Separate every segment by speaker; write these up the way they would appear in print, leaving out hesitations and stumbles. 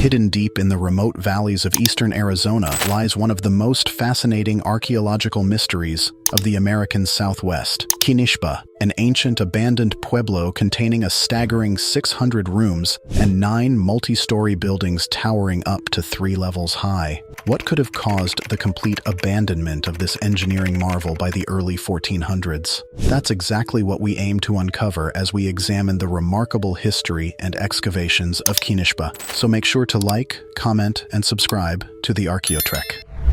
Speaker 1: Hidden deep in the remote valleys of eastern Arizona lies one of the most fascinating archaeological mysteries of the American Southwest, Kinishba, an ancient abandoned pueblo containing a staggering 600 rooms and 9 multi-story buildings towering up to 3 levels high. What could have caused the complete abandonment of this engineering marvel by the early 1400s? That's exactly what we aim to uncover as we examine the remarkable history and excavations of Kinishba. So make sure to like, comment, and subscribe to the Archaeotrek.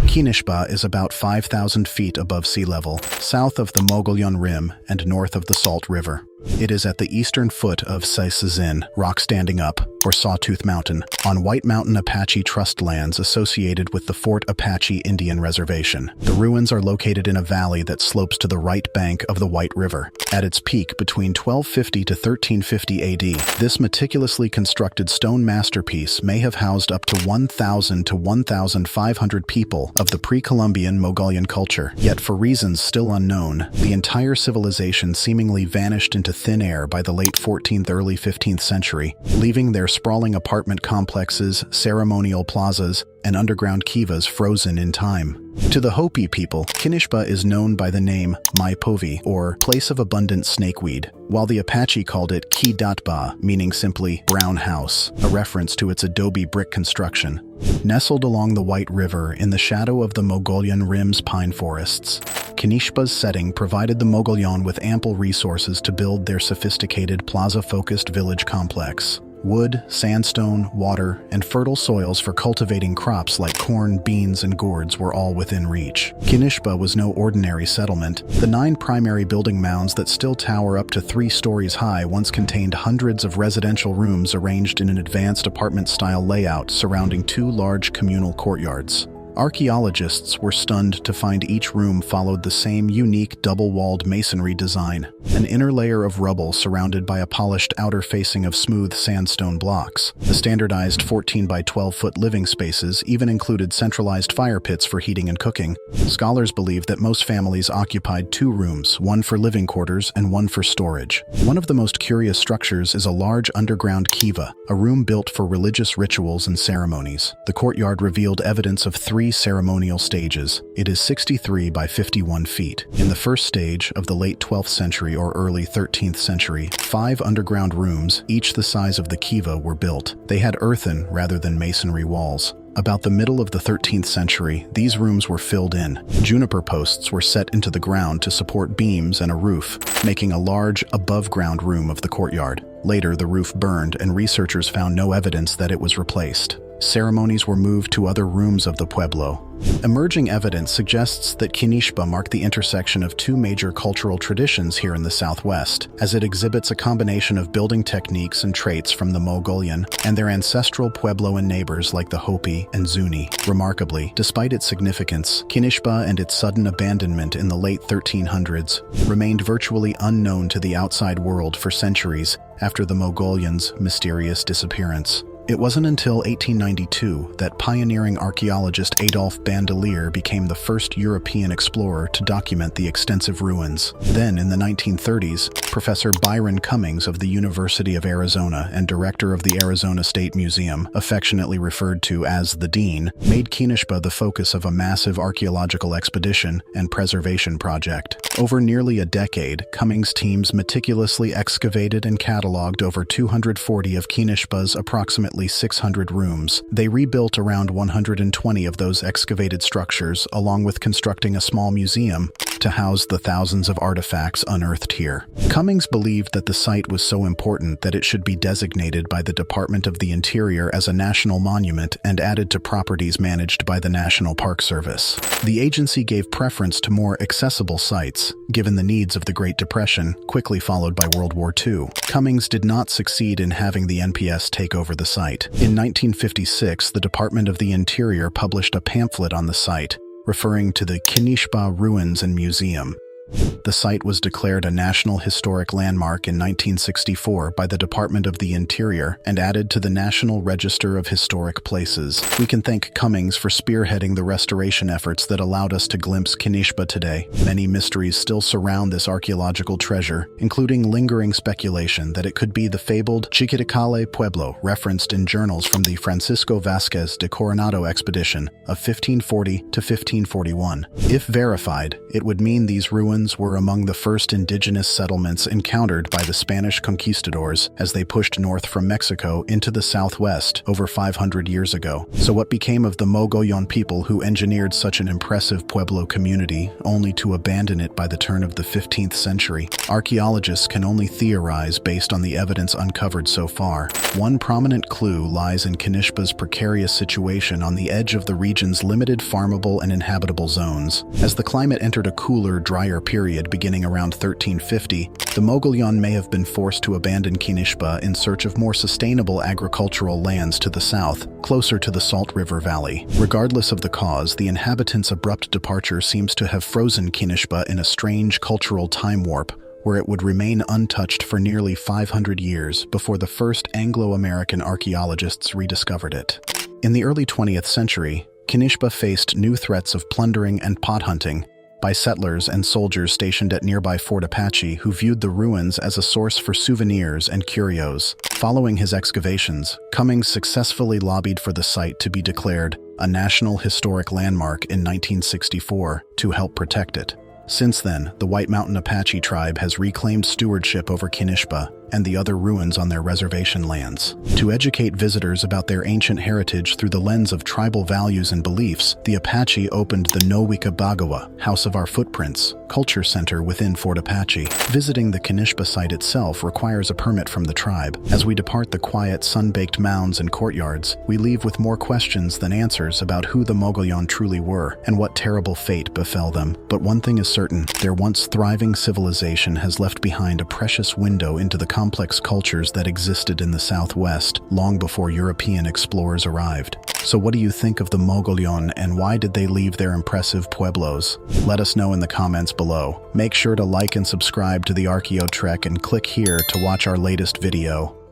Speaker 1: Kinishba is about 5,000 feet above sea level, south of the Mogollon Rim and north of the Salt River. It is at the eastern foot of Sisazin, Rock Standing Up, or Sawtooth Mountain, on White Mountain Apache trust lands associated with the Fort Apache Indian Reservation. The ruins are located in a valley that slopes to the right bank of the White River. At its peak between 1250 to 1350 AD, this meticulously constructed stone masterpiece may have housed up to 1,000 to 1,500 people of the pre-Columbian Mogollon culture. Yet for reasons still unknown, the entire civilization seemingly vanished into thin air by the late 14th, early 15th century, leaving their sprawling apartment complexes, ceremonial plazas, and underground kivas frozen in time. To the Hopi people, Kinishba is known by the name Maipovi, or place of abundant snakeweed, while the Apache called it Ki-Datba, meaning simply brown house, a reference to its adobe brick construction. Nestled along the White River in the shadow of the Mogollon Rim's pine forests, Kinishba's setting provided the Mogollon with ample resources to build their sophisticated plaza-focused village complex. Wood, sandstone, water, and fertile soils for cultivating crops like corn, beans, and gourds were all within reach. Kinishba was no ordinary settlement. The 9 primary building mounds that still tower up to 3 stories high once contained hundreds of residential rooms arranged in an advanced apartment-style layout surrounding 2 large communal courtyards. Archaeologists were stunned to find each room followed the same unique double-walled masonry design, an inner layer of rubble surrounded by a polished outer facing of smooth sandstone blocks. The standardized 14 by 12-foot living spaces even included centralized fire pits for heating and cooking. Scholars believe that most families occupied 2 rooms, one for living quarters and one for storage. One of the most curious structures is a large underground kiva, a room built for religious rituals and ceremonies. The courtyard revealed evidence of 3 ceremonial stages. It is 63 by 51 feet. In the first stage of the late 12th century or early 13th century, 5 underground rooms, each the size of the kiva, were built. They had earthen rather than masonry walls. About the middle of the 13th century, these rooms were filled in. Juniper posts were set into the ground to support beams and a roof, making a large above-ground room of the courtyard. Later, the roof burned, and researchers found no evidence that it was replaced. Ceremonies were moved to other rooms of the pueblo. Emerging evidence suggests that Kinishba marked the intersection of 2 major cultural traditions here in the Southwest, as it exhibits a combination of building techniques and traits from the Mogollon and their ancestral Puebloan neighbors like the Hopi and Zuni. Remarkably, despite its significance, Kinishba and its sudden abandonment in the late 1300s remained virtually unknown to the outside world for centuries after the Mogollons' mysterious disappearance. It wasn't until 1892 that pioneering archaeologist Adolphe Bandelier became the first European explorer to document the extensive ruins. Then, in the 1930s, Professor Byron Cummings of the University of Arizona and director of the Arizona State Museum, affectionately referred to as the Dean, made Kinishba the focus of a massive archaeological expedition and preservation project. Over nearly a decade, Cummings' teams meticulously excavated and cataloged over 240 of Kinishba's approximately 600 rooms. They rebuilt around 120 of those excavated structures, along with constructing a small museum to house the thousands of artifacts unearthed here. Cummings believed that the site was so important that it should be designated by the Department of the Interior as a national monument and added to properties managed by the National Park Service. The agency gave preference to more accessible sites, given the needs of the Great Depression, quickly followed by World War II. Cummings did not succeed in having the NPS take over the site. In 1956, the Department of the Interior published a pamphlet on the site, referring to the Kinishba Ruins and Museum. The site was declared a National Historic Landmark in 1964 by the Department of the Interior and added to the National Register of Historic Places. We can thank Cummings for spearheading the restoration efforts that allowed us to glimpse Kinishba today. Many mysteries still surround this archaeological treasure, including lingering speculation that it could be the fabled Chiquiticale Pueblo referenced in journals from the Francisco Vázquez de Coronado expedition of 1540 to 1541. If verified, it would mean these ruins were among the first indigenous settlements encountered by the Spanish conquistadors as they pushed north from Mexico into the southwest over 500 years ago. So what became of the Mogollon people who engineered such an impressive Pueblo community only to abandon it by the turn of the 15th century? Archaeologists can only theorize based on the evidence uncovered so far. One prominent clue lies in Kinishba's precarious situation on the edge of the region's limited farmable and inhabitable zones. As the climate entered a cooler, drier period beginning around 1350, the Mogollon may have been forced to abandon Kinishba in search of more sustainable agricultural lands to the south, closer to the Salt River Valley. Regardless of the cause, the inhabitants' abrupt departure seems to have frozen Kinishba in a strange cultural time warp, where it would remain untouched for nearly 500 years before the first Anglo-American archaeologists rediscovered it. In the early 20th century, Kinishba faced new threats of plundering and pot hunting by settlers and soldiers stationed at nearby Fort Apache who viewed the ruins as a source for souvenirs and curios. Following his excavations, Cummings successfully lobbied for the site to be declared a National Historic Landmark in 1964 to help protect it. Since then, the White Mountain Apache tribe has reclaimed stewardship over Kinishba and the other ruins on their reservation lands. To educate visitors about their ancient heritage through the lens of tribal values and beliefs, the Apache opened the Nowikabagawa, House of Our Footprints, culture center within Fort Apache. Visiting the Kinishba site itself requires a permit from the tribe. As we depart the quiet, sun-baked mounds and courtyards, we leave with more questions than answers about who the Mogollon truly were and what terrible fate befell them. But one thing is certain, their once thriving civilization has left behind a precious window into the complex cultures that existed in the Southwest long before European explorers arrived. So what do you think of the Mogollon and why did they leave their impressive pueblos? Let us know in the comments below. Make sure to like and subscribe to the Archaeo Trek and click here to watch our latest video.